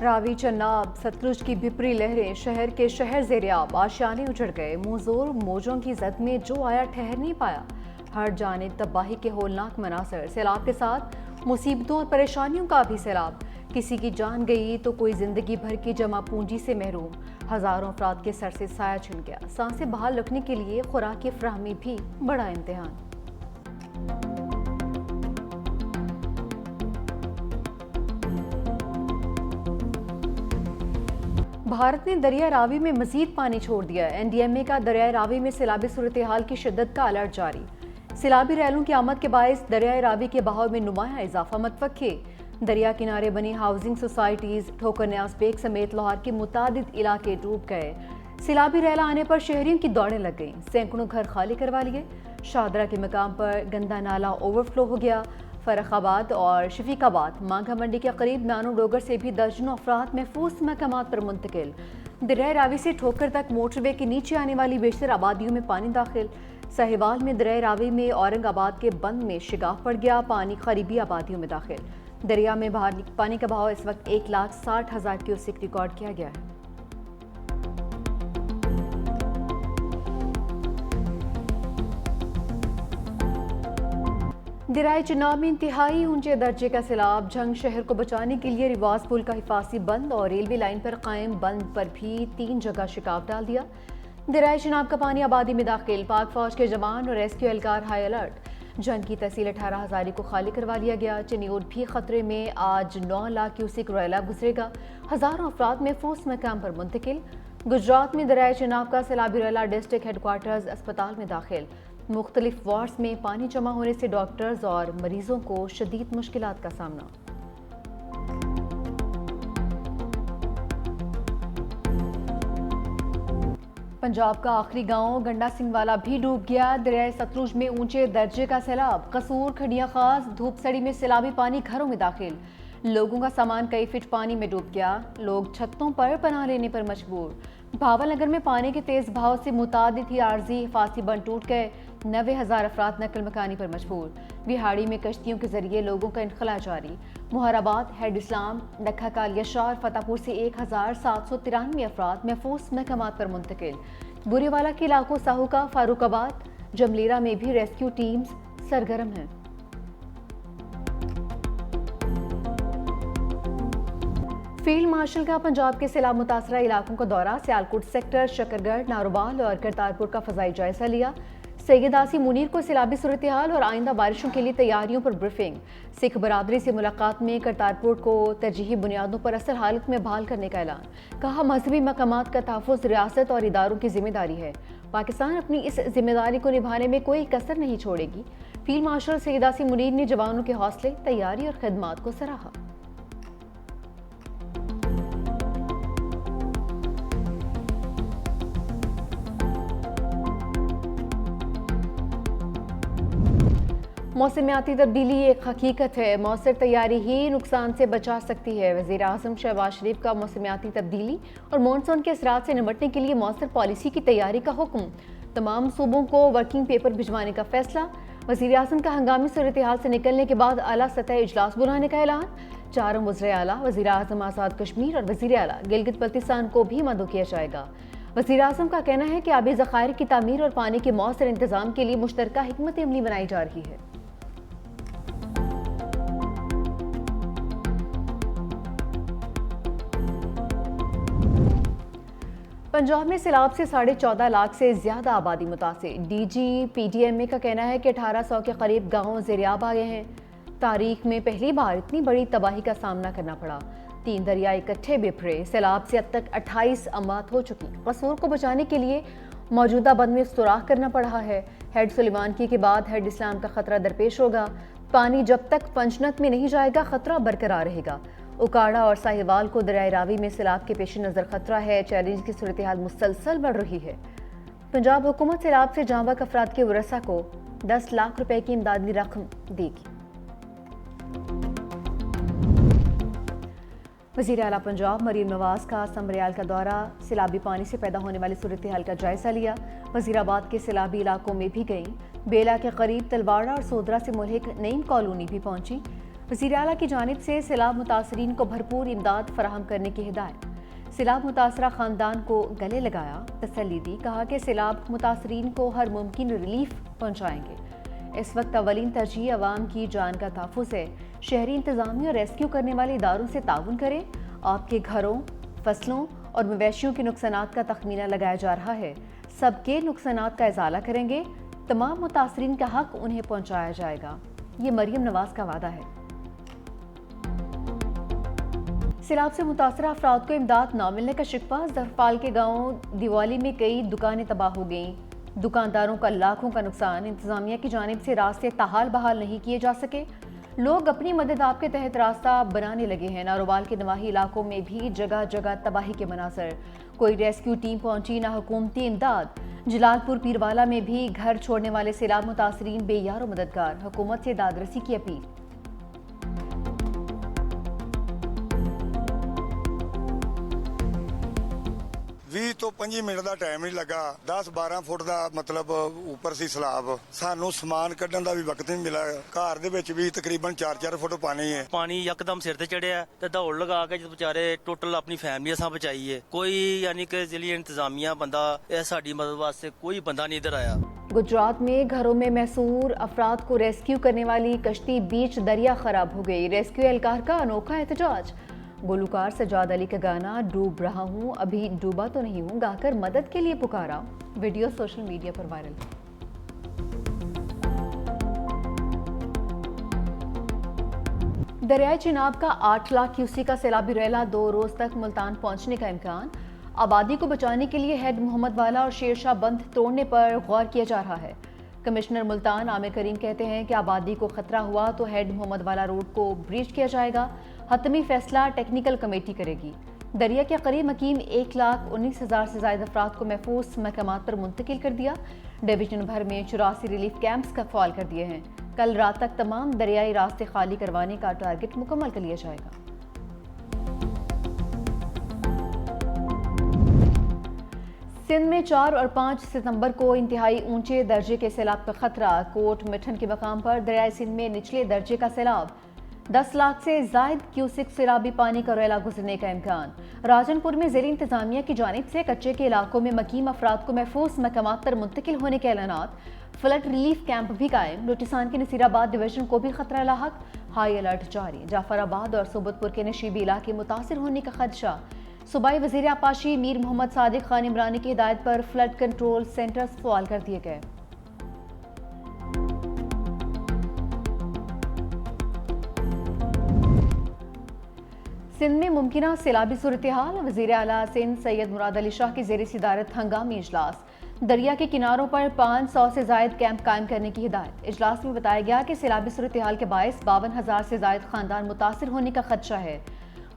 راوی چناب ستلج کی بھپری لہریں شہر کے شہر زیریاب آشیانے اجڑ گئے، موزور موجوں کی زد میں جو آیا ٹھہر نہیں پایا۔ ہر جانب تباہی کے ہولناک مناظر، سیلاب کے ساتھ مصیبتوں اور پریشانیوں کا بھی سیلاب۔ کسی کی جان گئی تو کوئی زندگی بھر کی جمع پونجی سے محروم، ہزاروں افراد کے سر سے سایہ چھن گیا۔ سانسیں بحال رکھنے کے لیے خوراک کی فراہمی بھی بڑا امتحان۔ بھارت نے دریائے راوی میں مزید پانی چھوڑ دیا۔ این ڈی ایم اے کا دریائے راوی میں سیلابی صورتحال کی شدت کا الرٹ جاری۔ سیلابی ریلوں کی آمد کے باعث دریائے راوی کے بہاؤ میں نمایاں اضافہ متوقع۔ دریا کنارے بنی ہاؤسنگ سوسائٹیز، ٹھوکر نیاز بیگ سمیت لاہور کے متعدد علاقے ڈوب گئے۔ سیلابی ریلا آنے پر شہریوں کی دوڑیں لگ گئیں، سینکڑوں گھر خالی کروا لیے۔ شاہدرہ کے مقام پر گندا نالا اوور فلو ہو گیا۔ فرخ آباد اور شفیق آباد مانگا منڈی کے قریب نانو ڈوگر سے بھی درجنوں افراد محفوظ مقامات پر منتقل۔ دریائے راوی سے ٹھوکر تک موٹر وے کے نیچے آنے والی بیشتر آبادیوں میں پانی داخل۔ سہیوال میں دریائے راوی میں اورنگ آباد کے بند میں شگاف پڑ گیا، پانی قریبی آبادیوں میں داخل۔ دریا میں پانی کا بہاؤ اس وقت 1,60,000 کیوسک ریکارڈ کیا گیا ہے۔ دریائے چناب میں انتہائی اونچے درجے کا سیلاب، جھنگ شہر کو بچانے کے لیے رواس پل کا حفاظتی بند اور ریلوے لائن پر قائم بند پر بھی 3 جگہ شگاف ڈال دیا۔ دریائے چناب کا پانی آبادی میں داخل، پاک فوج کے جوان اور ریسکیو اہلکار ہائی الرٹ۔ جنگ کی تحصیل 18 ہزاری کو خالی کروا لیا گیا۔ چنیوٹ بھی خطرے میں، آج 9 لاکھ کیوسک ریلا گزرے گا، ہزاروں افراد محفوظ مقام پر منتقل۔ گجرات میں دریائے چناب کا سیلابی ریلا ڈسٹرکٹ ہیڈ کوارٹرز اسپتال میں داخل۔ مختلف وارڈز میں پانی جمع ہونے سے ڈاکٹرز اور مریضوں کو شدید مشکلات کا سامنا۔ پنجاب کا آخری گاؤں گنڈا سنگھ والا بھی ڈوب گیا۔ دریائے ستلج میں اونچے درجے کا سیلاب، قصور، کھڈیاں خاص، دھوپ سڑی میں سیلابی پانی گھروں میں داخل۔ لوگوں کا سامان کئی فٹ پانی میں ڈوب گیا، لوگ چھتوں پر پناہ لینے پر مجبور۔ بھاول نگر میں پانی کے تیز بہاؤ سے متعدد ہی عارضی حفاظتی بند ٹوٹ گئے، 90,000 افراد نقل مکانی پر مجبور۔ بہاڑی میں کشتیوں کے ذریعے لوگوں کا انخلاء جاری۔ مہرآباد، ہیڈ اسلام، ڈکھا کالیہ شار، فتح پور سے 1,793 افراد محفوظ مقامات پر منتقل۔ بورے والا کے علاقوں ساہوکا، فاروق آباد، جملیرہ میں بھی ریسکیو ٹیمز سرگرم ہیں۔ فیلڈ مارشل کا پنجاب کے سیلاب متاثرہ علاقوں کا دورہ، سیالکوٹ سیکٹر، شکرگڑھ، ناروبال اور کرتارپور کا فضائی جائزہ لیا۔ سید آسی منیر کو سیلابی صورتحال اور آئندہ بارشوں کے لیے تیاریوں پر بریفنگ۔ سکھ برادری سے ملاقات میں کرتارپور کو ترجیحی بنیادوں پر اصل حالت میں بحال کرنے کا اعلان۔ کہا مذہبی مقامات کا تحفظ ریاست اور اداروں کی ذمہ داری ہے، پاکستان اپنی اس ذمہ داری کو نبھانے میں کوئی کسر نہیں چھوڑے گی۔ فیلڈ مارشل سید آسی منیر نے جوانوں کے حوصلے، تیاری اور خدمات کو سراہا۔ موسمیاتی تبدیلی ایک حقیقت ہے، مؤثر تیاری ہی نقصان سے بچا سکتی ہے۔ وزیر اعظم شہباز شریف کا موسمیاتی تبدیلی اور مانسون کے اثرات سے نمٹنے کے لیے مؤثر پالیسی کی تیاری کا حکم، تمام صوبوں کو ورکنگ پیپر بھجوانے کا فیصلہ۔ وزیر اعظم کا ہنگامی صورتحال سے نکلنے کے بعد اعلیٰ سطحی اجلاس بلانے کا اعلان۔ 4 وزرائے اعلیٰ، وزیر اعظم آزاد کشمیر اور وزیر اعلیٰ گلگت بلتستان کو بھی مدعو کیا جائے گا۔ وزیر اعظم کا کہنا ہے کہ آبی ذخائر کی تعمیر اور پانی کے مؤثر انتظام کے لیے مشترکہ حکمت عملی بنائی جا رہی ہے۔ پنجاب میں سیلاب سے 14.5 لاکھ سے زیادہ آبادی متاثر۔ D G P D M A کا کہنا ہے کہ 1800 کے قریب گاؤں زیریاب آ گئے ہیں۔ تاریخ میں پہلی بار اتنی بڑی تباہی کا سامنا کرنا پڑا۔ 3 دریا اکٹھے بپھرے، سیلاب سے اب تک 28 اموات ہو چکی۔ قصور کو بچانے کے لیے موجودہ بند میں سوراخ کرنا پڑا ہے۔ ہیڈ سلیمانکی کے بعد ہیڈ اسلام کا خطرہ درپیش ہوگا۔ پانی جب تک پنجنت میں نہیں جائے گا، خطرہ برقرار رہے گا۔ اکاڑا اور ساہیوال کو دریائے راوی میں سیلاب کے پیش نظر خطرہ ہے، چیلنج کی صورتحال مسلسل بڑھ رہی ہے۔ پنجاب حکومت سیلاب سے جاں بحق افراد کے ورثاء کو 10 لاکھ روپے کی امدادی رقم دے گی۔ وزیر اعلیٰ پنجاب مریم نواز کا سمریال کا دورہ، سیلابی پانی سے پیدا ہونے والی صورتحال کا جائزہ لیا۔ وزیر آباد کے سیلابی علاقوں میں بھی گئیں۔ بیلا کے قریب تلواڑہ اور سودرا سے ملحق نعیم کالونی بھی پہنچی۔ वज़ीर आला की जानिब से सैलाब मुतासरीन को भरपूर इमदाद फराहम करने की हिदायत। सैलाब मुतासरा ख़ानदान को गले लगाया, तसल्ली दी, कहा कि सैलाब मुतासरीन को हर मुमकिन रिलीफ पहुँचाएंगे। इस वक्त अवलीन तरजीह अवाम की जान का तहफ़्फ़ुज़ है। शहरी इंतज़ामिया और रेस्क्यू करने वाले इदारों से ताउन करें। आपके घरों, फसलों और मवेशियों के नुकसानात का तखमीना लगाया जा रहा है। सबके नुकसानात का इजाला करेंगे। तमाम मुतासरीन का हक उन्हें पहुँचाया जाएगा। ये मरियम नवाज का वादा है। सैलाब से मुतासरा अफराद को इमदाद न मिलने का शिकवा। ज़फरपाल के गाँव दिवाली में कई दुकानें तबाह हो गईं। दुकानदारों का लाखों का नुकसान। इंतजामिया की जानिब से रास्ते ताहाल बहाल नहीं किए जा सके। लोग अपनी मदद आप के तहत रास्ता बनाने लगे हैं। नारोवाल के नवाही इलाकों में भी जगह जगह तबाही के मनासर। कोई रेस्क्यू टीम पहुंची, ना हुकूमती इमदाद। जलालपुर पीरवाला में भी घर छोड़ने वाले सैलाब मुतासरीन बेयार मददगार। हुकूमत से दादरसी की अपील। भी तो 5 मिनट का टाइम नहीं लगा। 10-12 फुट का मतलब ऊपर सी सैलाब। सानू समान कढ़न का भी वक्त नहीं मिला। घर दे विच भी तकरीबन 4-4 फुट पानी है। पानी यकदम सिर ते चढ़िया ते दौड़ लगा के जद बेचारे टोटल अपनी फैमिली असां बचाई है। कोई यानी कि जिली इंतजामिया बंदा यह साडी मदद वास्ते कोई बंदा नहीं इधर आया। गुजरात में घरों में महसूर अफराद को रेस्क्यू करने वाली कश्ती बीच दरिया खराब हो गई। रेस्क्यू एहलकार का अनोखा एहतजाज। गुलकार सजाद अली का गाना डूब रहा हूँ अभी डूबा तो नहीं हूँ गाकर मदद के लिए पुकारा। वीडियो सोशल मीडिया पर वायरल। दरियाई चिनाब का 8 लाख क्यूसी का सैलाबी रैला 2 रोज तक मुल्तान पहुंचने का इम्कान। आबादी को बचाने के लिए हेड मोहम्मद वाला और शेरशाह बंद तोड़ने पर गौर किया जा रहा है। कमिश्नर मुल्तान आमिर करीम कहते हैं कि आबादी को खतरा हुआ तो हेड मोहम्मद वाला रोड को ब्रीच किया जाएगा। हतमी फैसला टेक्निकल कमेटी करेगी। दरिया के करीब मकीम 1,19,000 से ज्यादा अफराद को महफूज मकामात पर मुंतकिल कर दिया। डिवीजन भर में 84 रिलीफ कैंप्स का फाल कर दिए हैं। कल रात तक तमाम दरियाई रास्ते खाली करवाने का टारगेट मुकम्मल कर लिया जाएगा। सिंध में 4 और 5 सितंबर को इंतहाई ऊंचे दर्जे के सैलाब का खतरा। कोट मिठन के मकाम पर दरियाई सिंध में निचले दर्जे का सैलाब। 10 लाख से जायद क्यूसिक सैलाबी पानी का रैला गुजरने का इम्कान। राजनपुर में ज़िला इंतजामिया की जानिब से कच्चे के इलाकों में मकीम अफराद को महफूज मकामात पर मुंतकिल होने के ऐलानात। फ्लड रिलीफ कैंप भी कायम। लोटिसान के नसीराबाद डिवीजन को भी खतरा लाहक। हाई अलर्ट जारी। जाफराबाद और सोबतपुर के नशीबी इलाके मुतासिर होने का खदशा। सूबाई वज़ीर आपाशी मीर मोहम्मद सादिक खान इमरानी की हिदायत पर फ्लड कंट्रोल सेंटर्स फाल कर दिए गए। सिंध में मुमकिना सैलाबी सूरत हाल। वज़ीर आला सिंध सैयद मुराद अली शाह की ज़ेर सदारत हंगामी इजलास। दरिया के किनारों पर 500 से जायद कैंप कायम करने की हिदायत। इजलास में बताया गया कि सैलाबी सूरत हाल के बायस 52,000 से जायद खानदान मुतासिर होने का खदशा है।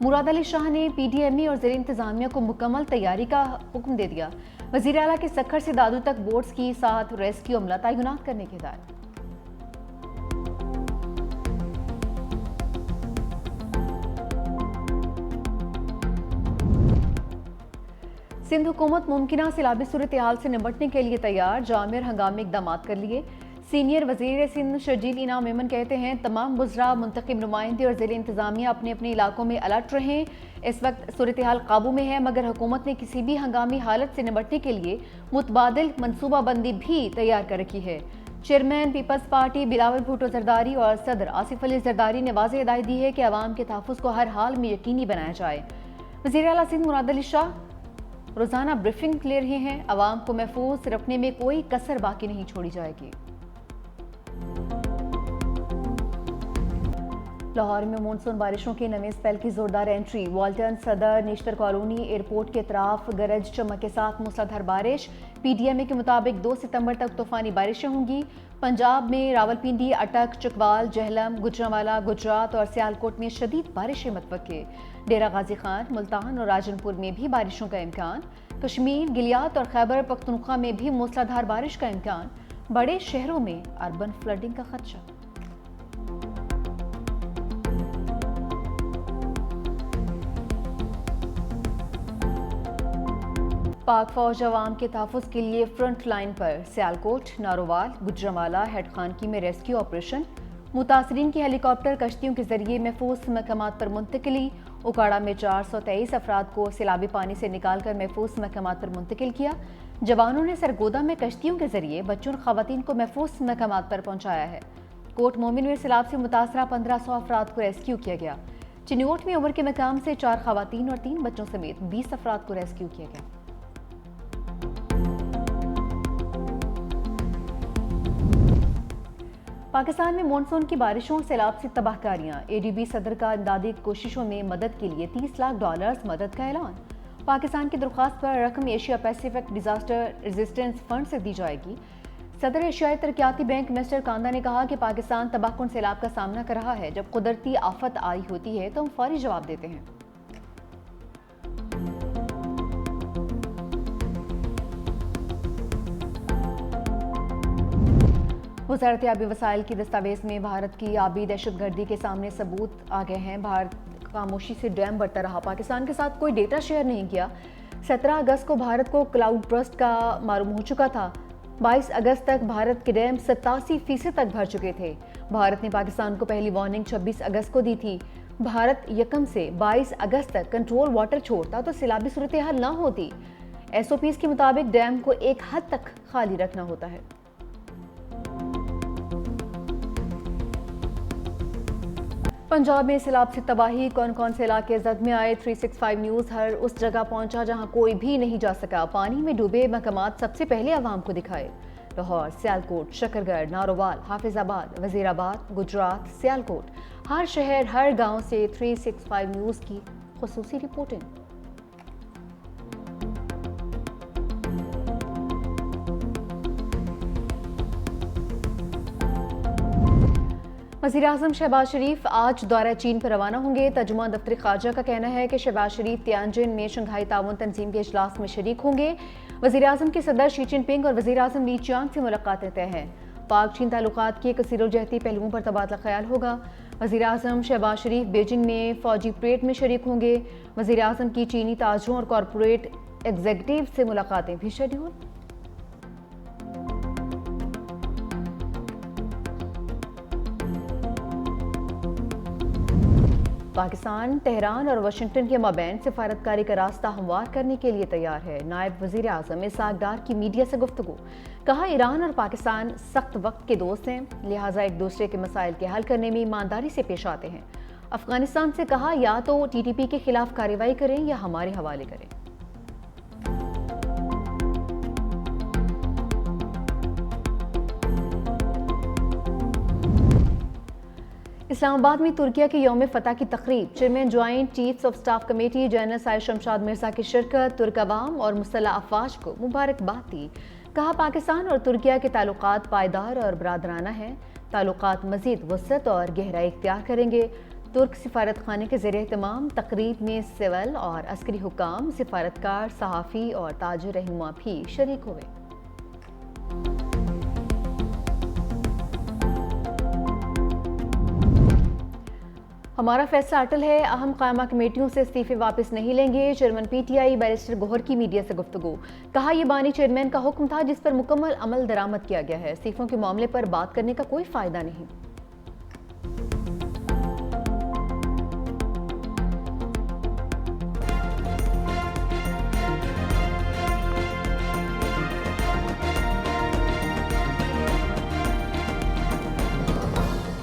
मुराद अली शाह ने PDME और ज़िला इंतजामिया को मुकम्मल तैयारी का हुक्म दे दिया। वज़ीर आला के सखर से दादू तक बोट्स की साथ रेस्क्यू अमला तैनात करने की हिदायत। सिंध हुकूमत मुमकिना सैलाबी सूरत हाल से निपटने के लिए तैयार। जामिर हंगामी इकदाम कर लिए। सीनियर वज़ीर सिंध शर्जील इनाम मेमन कहते हैं तमाम बुज़रा मुंतखब नुमाइंदे और ज़िला इंतजामिया अपने अपने इलाकों में अलर्ट रहें। इस वक्त सूरत हाल काबू में है, मगर हुकूमत ने किसी भी हंगामी हालत से निपटने के लिए मुतबादिल मनसूबाबंदी भी तैयार कर रखी है। चेयरमैन पीपल्स पार्टी बिलावल भुट्टो जरदारी और सदर आसिफ अली जरदारी ने वाज़ेह हिदायत दी है कि अवाम के तहफ़्फ़ुज़ को हर हाल में यकीनी बनाया जाए। वज़ीर आला सिंध मुराद अली शाह रोज़ाना ब्रीफिंग ले रहे हैं। अवाम को महफूज रखने में कोई कसर बाकी नहीं छोड़ी जाएगी। लाहौर में मानसून बारिशों के नवे स्पेल की जोरदार एंट्री। वाल्टन, सदर, नेशनल कॉलोनी, एयरपोर्ट के अतराफ गरज चमक के साथ मूसलाधार बारिश। PDMA के मुताबिक 2 सितंबर तक तूफानी बारिशें होंगी। पंजाब में रावलपिंडी, अटक, चकवाल, जहलम, गुजरांवाला, गुजरात और सियालकोट में शदीद बारिशें मतवक्के। डेरा गाजी खान, मुल्तान और राजनपुर में भी बारिशों का इम्कान। कश्मीर, गिलियात और खैबर पख्तूनख्वा में भी मूसलाधार बारिश का इम्कान। बड़े शहरों में अर्बन फ्लडिंग का खदशा। पाक फौज अवाम के तहफ़्फ़ुज़ के लिए फ्रंट लाइन पर। सियालकोट, नारोवाल, गुजरांवाला, हेड खानकी में रेस्क्यू ऑपरेशन। मुतासरीन की हेलीकॉप्टर कश्तियों के जरिए महफूज मकामात पर मुंतकिली। उकाड़ा में 423 अफराद को सैलाबी पानी से निकालकर महफूज मकामात पर मुंतकिल किया। जवानों ने सरगोदा में कश्तियों के जरिए बच्चों और खवातीन को महफूज मकामात पर पहुंचाया है। कोट मोमिन में सैलाब से मुतासरा 1500 अफराद को रेस्क्यू किया गया। चिन्योट में उम्र के मकाम से 4 खवातीन और 3 बच्चों समेत 20 अफराद को रेस्क्यू किया गया। पाकिस्तान में मानसून की बारिशों और सैलाब से तबाहकारियां। एडीबी सदर का इमदादी कोशिशों में मदद के लिए $30 लाख मदद का ऐलान। पाकिस्तान की दरख्वास्त पर रकम Asia Pacific disaster resistance fund से दी जाएगी। सदर एशियाई तरक्याती बैंक मिस्टर कांदा ने कहा कि पाकिस्तान तबाहकुन सैलाब का सामना कर रहा है। जब कुदरती आफत आई होती है तो हम फौरी जवाब देते हैं। वज़ारत आबी वसाइल की दस्तावेज में भारत की आबी दहशतगर्दी के सामने सबूत आ गए हैं। भारत खामोशी से डैम बढ़ता रहा, पाकिस्तान के साथ कोई डेटा शेयर नहीं किया। 17 अगस्त को भारत को क्लाउड बर्स्ट का मालूम हो चुका था। 22 अगस्त तक भारत के डैम 87% तक भर चुके थे। भारत ने पाकिस्तान को पहली वार्निंग 26 अगस्त को दी थी। भारत यकम से 22 अगस्त तक कंट्रोल वाटर छोड़ता तो सैलाबी सूरत हाल ना होती। SOPs के मुताबिक डैम को एक हद तक खाली रखना होता है। पंजाब में सैलाब से तबाही, कौन कौन से इलाके जद में आए। 365 न्यूज़ हर उस जगह पहुंचा जहां कोई भी नहीं जा सका। पानी में डूबे मकामात सबसे पहले आवाम को दिखाए। लाहौर, सियालकोट, शकरगढ़, नारोवाल, हाफिजाबाद, वजीराबाद, गुजरात, सियालकोट, हर शहर हर गांव से 365 न्यूज़ की खुसूसी रिपोर्टिंग। वज़ीर-ए-आज़म शहबाज शरीफ आज दौरा चीन पर रवाना होंगे। तर्जुमान दफ्तर खारजा का कहना है कि शहबाज शरीफ तियानजिन में शंघाई ताउन तंजीम के इजलास में शरीक होंगे। वज़ीर-ए-आज़म के सदर शी जिनपिंग और वज़ीर-ए-आज़म ली चियांग से मुलाकातें तय हैं। पाक चीन ताल्लुकात के कसीरोजहती पहलुओं पर तबादला ख्याल होगा। वज़ीर-ए-आज़म शहबाज शरीफ बीजिंग में फौजी परेड में शरीक होंगे। वज़ीर-ए-आज़म की चीनी ताजरों और कॉरपोरेट एग्जीक्यूटिव से मुलाकातें भी शेड्यूल। पाकिस्तान तेहरान और वाशिंगटन के माबैन सिफारतकारी का रास्ता हमवार करने के लिए तैयार है। नायब वज़ीर आज़म इसहाक डार की मीडिया से गुफ्तगू। कहा, ईरान और पाकिस्तान सख्त वक्त के दोस्त हैं, लिहाजा एक दूसरे के मसाइल के हल करने में ईमानदारी से पेश आते हैं। अफगानिस्तान से कहा, या तो TTP के खिलाफ कार्रवाई करें या हमारे हवाले करें। इस्लामाबाद में तुर्किया के यौम फतह की तकरीब। Chairman joint chiefs of staff committee general Sahir Shamshad Mirza की शिरकत। तुर्क अवाम और मुसल्लह अफवाज को मुबारकबाद दी। कहा, पाकिस्तान और तुर्किया के ताल्लुकात पायदार और बरादराना हैं। ताल्लुकात मजीद वसअत और गहराई इख्तियार करेंगे। तुर्क सिफारत खाने के ज़रिए तमाम तकरीब में सिविल और अस्करी हुकाम, सिफारतकार, सहाफ़ी और ताजिर रहनुमा भी शरीक हुए। हमारा फैसला अटल है, अहम कायमा कमेटियों से इस्तीफे वापस नहीं लेंगे। चेयरमैन PTI बैरिस्टर गोहर की मीडिया से गुफ्तगू। कहा, यह बानी चेयरमैन का हुक्म था जिस पर मुकम्मल अमल दरामद किया गया है। इस्तीफों के मामले पर बात करने का कोई फायदा नहीं।